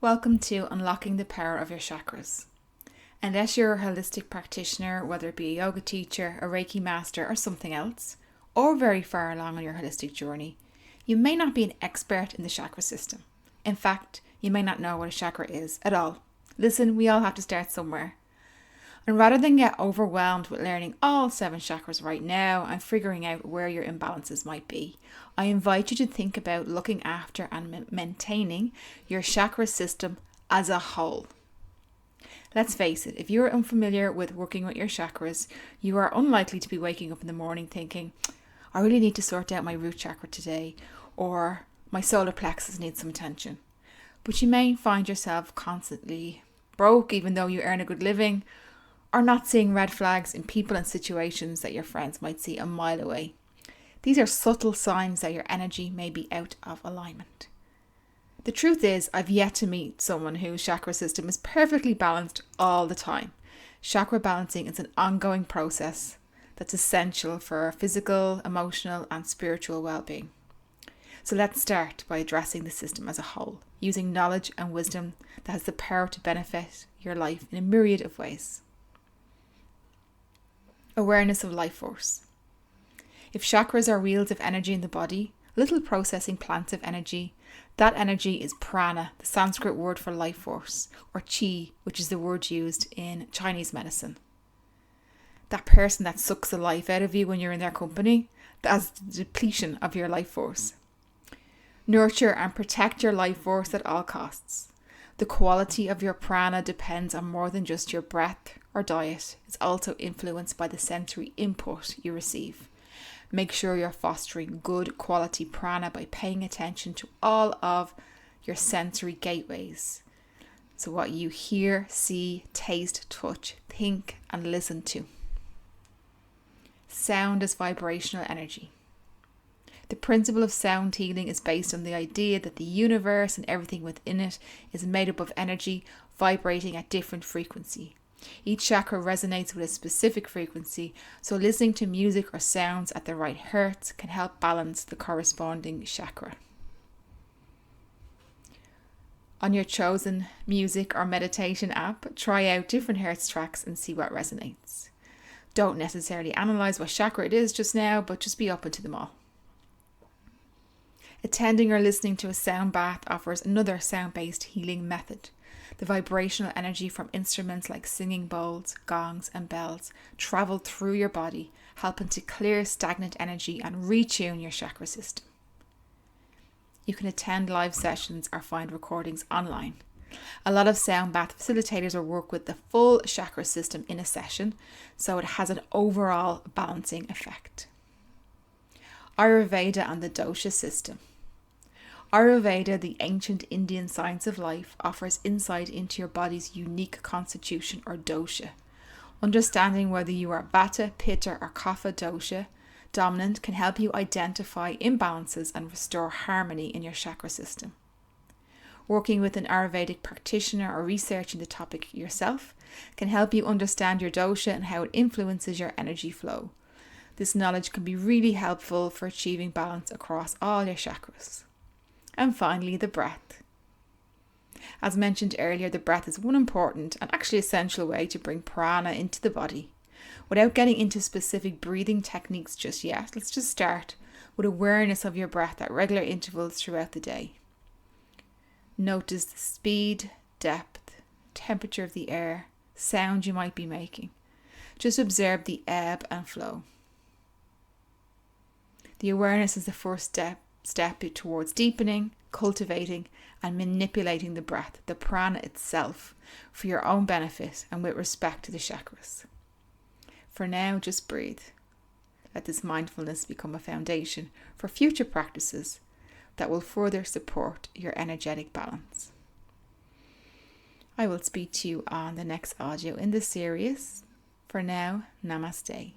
Welcome to Unlocking the Power of Your Chakras. Unless you're a holistic practitioner, whether it be a yoga teacher, a Reiki master, or something else, or very far along on your holistic journey, you may not be an expert in the chakra system. In fact, you may not know what a chakra is at all. Listen, we all have to start somewhere. And rather than get overwhelmed with learning all 7 chakras right now and figuring out where your imbalances might be, I invite you to think about looking after and maintaining your chakra system as a whole. Let's face it, if you're unfamiliar with working with your chakras, you are unlikely to be waking up in the morning thinking, I really need to sort out my root chakra today, or my solar plexus needs some attention. But you may find yourself constantly broke even though you earn a good living, or not seeing red flags in people and situations that your friends might see a mile away. These are subtle signs that your energy may be out of alignment. The truth is, I've yet to meet someone whose chakra system is perfectly balanced all the time. Chakra balancing is an ongoing process that's essential for physical, emotional, and spiritual well-being. So let's start by addressing the system as a whole, using knowledge and wisdom that has the power to benefit your life in a myriad of ways. Awareness of life force. If chakras are wheels of energy in the body, little processing plants of energy, that energy is prana, the Sanskrit word for life force, or chi, which is the word used in Chinese medicine. That person that sucks the life out of you when you're in their company, that's the depletion of your life force. Nurture and protect your life force at all costs. The quality of your prana depends on more than just your breath or diet. It's also influenced by the sensory input you receive. Make sure you're fostering good quality prana by paying attention to all of your sensory gateways. So what you hear, see, taste, touch, think, and listen to. Sound is vibrational energy. The principle of sound healing is based on the idea that the universe and everything within it is made up of energy vibrating at different frequency. Each chakra resonates with a specific frequency, so listening to music or sounds at the right hertz can help balance the corresponding chakra. On your chosen music or meditation app, try out different hertz tracks and see what resonates. Don't necessarily analyze what chakra it is just now, but just be open to them all. Attending or listening to a sound bath offers another sound-based healing method. The vibrational energy from instruments like singing bowls, gongs, and bells travel through your body, helping to clear stagnant energy and retune your chakra system. You can attend live sessions or find recordings online. A lot of sound bath facilitators will work with the full chakra system in a session, so it has an overall balancing effect. Ayurveda and the dosha system. Ayurveda, the ancient Indian science of life, offers insight into your body's unique constitution or dosha. Understanding whether you are Vata, Pitta, or Kapha dosha dominant can help you identify imbalances and restore harmony in your chakra system. Working with an Ayurvedic practitioner or researching the topic yourself can help you understand your dosha and how it influences your energy flow. This knowledge can be really helpful for achieving balance across all your chakras. And finally, the breath. As mentioned earlier, the breath is one important and actually essential way to bring prana into the body. Without getting into specific breathing techniques just yet, let's just start with awareness of your breath at regular intervals throughout the day. Notice the speed, depth, temperature of the air, sound you might be making. Just observe the ebb and flow. The awareness is the first step towards deepening, cultivating, and manipulating the breath, the prana itself, for your own benefit and with respect to the chakras. For now, just breathe. Let this mindfulness become a foundation for future practices that will further support your energetic balance. I will speak to you on the next audio in this series. For now, namaste.